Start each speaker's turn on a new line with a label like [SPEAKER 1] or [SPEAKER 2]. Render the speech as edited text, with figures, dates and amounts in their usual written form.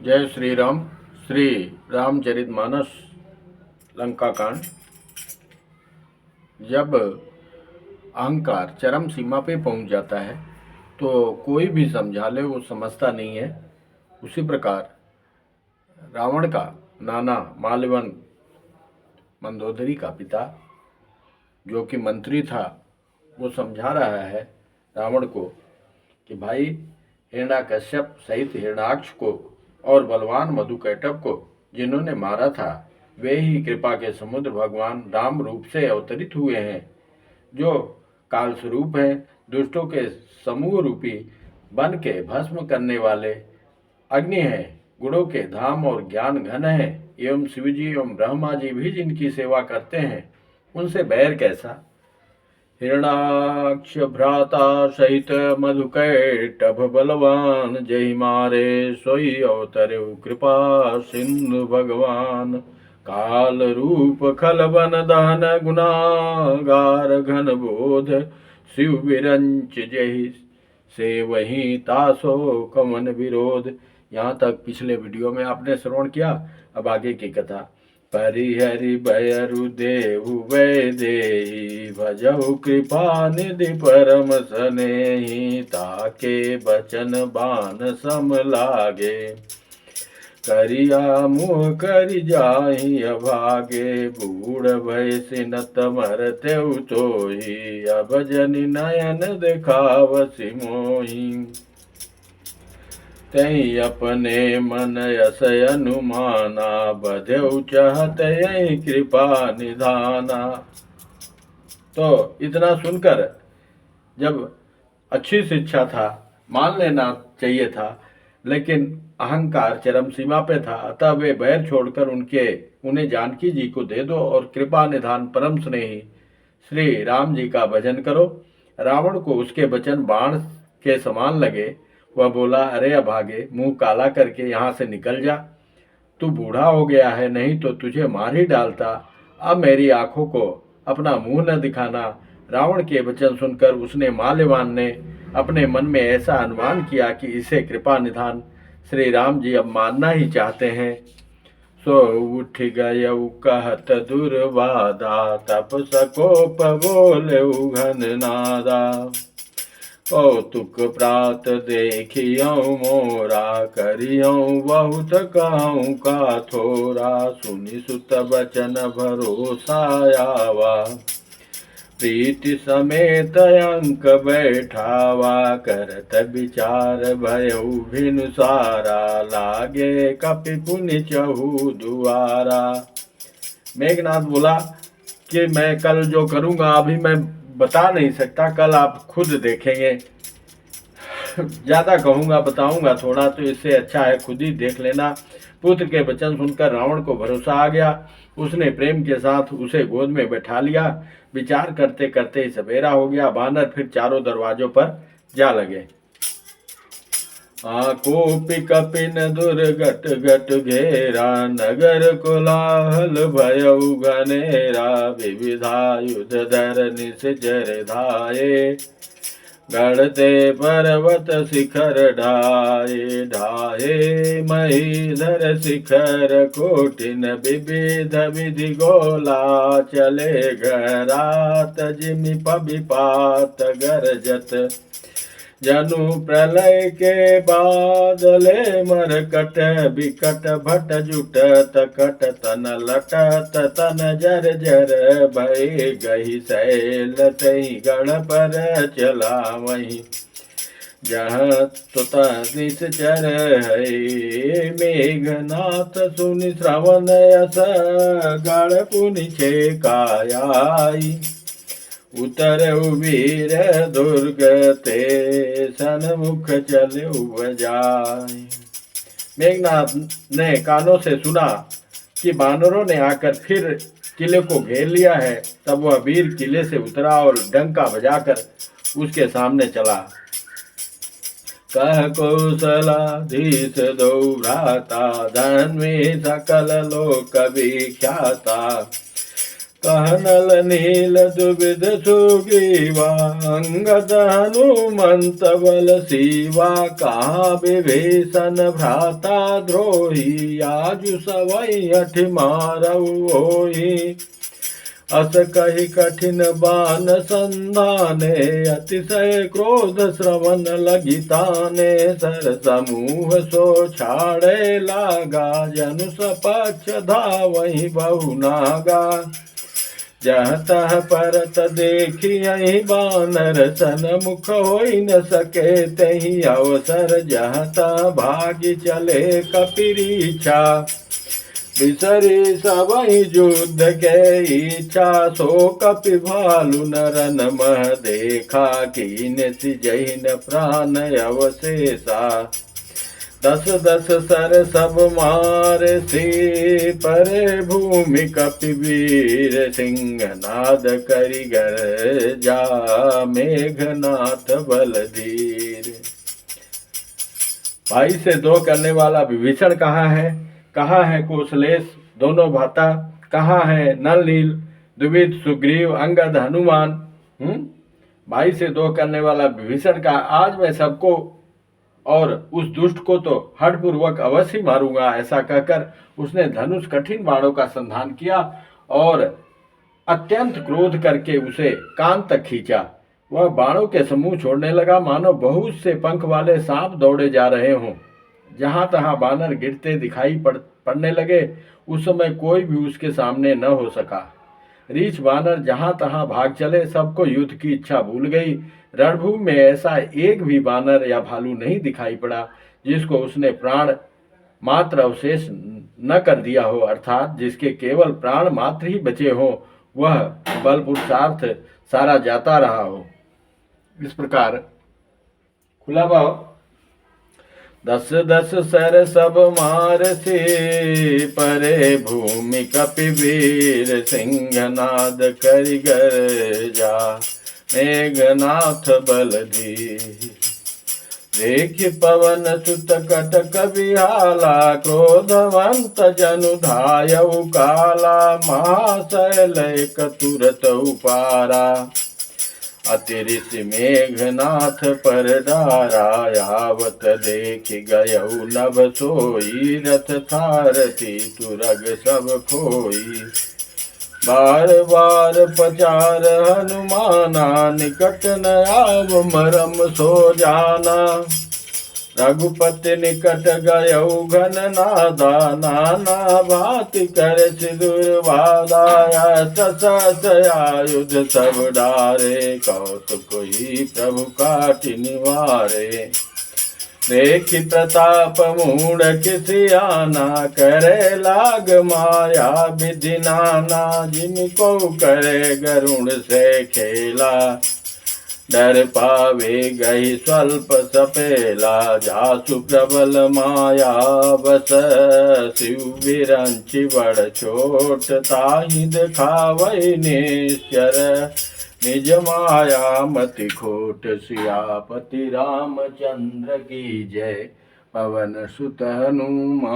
[SPEAKER 1] जय श्री राम। श्री रामचरितमानस लंका कांड। जब अहंकार चरम सीमा पे पहुंच जाता है तो कोई भी समझा ले वो समझता नहीं है। उसी प्रकार रावण का नाना माल्यवन, मंदोदरी का पिता जो कि मंत्री था, वो समझा रहा है रावण को कि भाई, हिरण्याकश्यप सहित हिरण्याक्ष को और बलवान मधुकैटभ को जिन्होंने मारा था, वे ही कृपा के समुद्र भगवान राम रूप से अवतरित हुए हैं, जो काल स्वरूप हैं, दुष्टों के समूह रूपी बन के भस्म करने वाले अग्नि हैं, गुणों के धाम और ज्ञान घन हैं, एवं शिवजी एवं ब्रह्मा जी भी जिनकी सेवा करते हैं, उनसे बैर कैसा। हिरणाक्ष भ्राता सहित मधुकैटभ बलवान, जय मारे सोई अवतरे कृपा सिंधु भगवान। काल रूप खल बन दहन गुनागार घन बोध, शिव विरंच जय से वही तासो कमन विरोध। यहाँ तक पिछले वीडियो में आपने श्रवण किया। अब आगे की कथा। परिहरि भयरु देहु वैदेही, भजहु कृपा निधि परम सनेही, ताके बचन बान सम लागे, करिया मुँह करि जाहि अभागे, बूढ़ भय सिनत मरते तोहि, अब जनि नयन देखावसि मोहि। तई अपने मन यस अनुमाना, बधेउ चाहत यही कृपा निधाना। तो इतना सुनकर जब अच्छी शिक्षा था, मान लेना चाहिए था, लेकिन अहंकार चरम सीमा पे था, अतः वे बैर छोड़कर उन्हें जानकी जी को दे दो और कृपा निधान परम स्नेही श्री राम जी का भजन करो। रावण को उसके वचन बाण के समान लगे। वह बोला, अरे अभागे, मुंह काला करके यहाँ से निकल जा। तू बूढ़ा हो गया है, नहीं तो तुझे मार ही डालता। अब मेरी आंखों को अपना मुंह न दिखाना। रावण के वचन सुनकर उसने माल्यवान ने अपने मन में ऐसा अनुमान किया कि इसे कृपा निधान श्री राम जी अब मानना ही चाहते हैं। सो उठ गयउ कहत दुर्वादा, तप सकोप बोले घन नादा। कौतुक प्रात देखियौ मोरा, करियौ बहुत कहूँ का थोरा। सुनि सुत बचन भरोसा आवा, प्रीति समेत अंक बैठावा। करत विचार भयउ भिनु सारा, लागे कपि पुनि चहु दुआरा। मेघनाथ बोला कि मैं कल जो करूँगा अभी मैं बता नहीं सकता, कल आप खुद देखेंगे। ज़्यादा कहूँगा, बताऊँगा थोड़ा, तो इससे अच्छा है खुद ही देख लेना। पुत्र के वचन सुनकर रावण को भरोसा आ गया। उसने प्रेम के साथ उसे गोद में बैठा लिया। विचार करते करते ही सवेरा हो गया। बानर फिर चारों दरवाजों पर जा लगे। कोपि कपिन दुर्गट गट घेरा, नगर कोलाहल भयउ घनेरा। विविधा युध धर निश्चर धाये, गढ़ते पर्वत शिखर ढाए। ढाए महीधर शिखर कोटिन, विविध विधि गोला चले घरात। जिमि पविपात गरजत, जनु प्रलय के बादले मरकट। बिकट भट जुटत कट, तन लटत तन जर जर। भय गही शैल तही गढ़ पर चला वहीं, जहाँ तुत निश्चर है। मेघनाथ सुनि श्रवण यस, गढ़ पुनि छेकाई। उतर वीर दुर्ग ते, सन्मुख चले जाए। मेघनाथ ने कानों से सुना कि बानरों ने आकर फिर किले को घेर लिया है। तब वह वीर किले से उतरा और डंका बजाकर उसके सामने चला। कह कौशलाधीश दो भ्राता, धन में सकल लोक विख्याता। कहनल नील दुविध सुग्रीवा, अंगद हनुमंत बल सीवा। कहा विभीषण भ्राता द्रोही, आजु सवै हठ मारऊ होई। अस कही कठिन बान संधाने, अतिशय क्रोध श्रवण लगी ताने। सर समूह सो छाड़े लागा, जनु सपक्ष धावहि बहु नागा। जह तह परत देखियहि बानर, सन मुख होई न सके तहि अवसर। जह तह भागी चले कपिरीछा, बिसरी सबहि युद्ध के इच्छा। सो कपि भालु नरन मह देखा, कीन सिजहि न प्राण अवशेषा। दस दस सर सब मार सी, परे भूमि कपि वीर सिंह। नाद करि गर्जा, मेघनाथ बलधीर। भाई से दो करने वाला विभीषण कहाँ है? कहाँ है कौशलेश दोनों भ्राता? कहाँ है नल नील द्विविध सुग्रीव अंगद हनुमान? भाई से दो करने वाला विभीषण का आज मैं सबको और उस दुष्ट को तो हठपूर्वक अवश्य मारूंगा, ऐसा कहकर उसने धनुष कठिन बाणों का संधान किया और अत्यंत क्रोध करके उसे कान तक खींचा। वह बाणों के समूह छोड़ने लगा, मानो बहुत से पंख वाले सांप दौड़े जा रहे हों। जहां तहां बानर गिरते दिखाई पड़ने लगे। उस समय कोई भी उसके सामने न हो सका। रीछ बानर जहां तहां भाग चले, सबको युद्ध की इच्छा भूल गई। रणभूमि में ऐसा एक भी बानर या भालू नहीं दिखाई पड़ा जिसको उसने प्राण मात्र अवशेष न कर दिया हो, अर्थात जिसके केवल प्राण मात्र ही बचे हो, वह बल पुरुषार्थ सारा जाता रहा हो। इस प्रकार खुला भाव। दस दस सर सब मार से, परे भूमि कपि वीर सिंह। नाद करि गर्जा, मेघनाथ बलधीर। देखि पवन सुत कटक विहाला, क्रोधवंत जनु धायउ काला। महाशैल एक तुरत उपारा, अतिरिक्त मेघनाथ पर डारा। आवत देखि गयउ नभ सोई, रथ सारथी तुरग सब खोई। बार बार पचार हनुमाना, निकट न आव मरम सो जाना। रघुपति निकट गयउ घन नादा, नाना भांति कर सिदुर्वादा। सस आयुध सब डारे, कौतुक ही प्रभु काटि निवारे। देखि प्रताप मूढ़ किसियाना, करे लाग माया विधि नाना। जिनको करे गरुण से खेला, डर पावे गई स्वल्प सपेला। जासु प्रबल माया बस, शिव विरंचि बड़ छोट। ताहि दिखावै निश्चर, निज माया मति खोट। सियापति रामचंद्र की जय, पवन सुत हनुमान।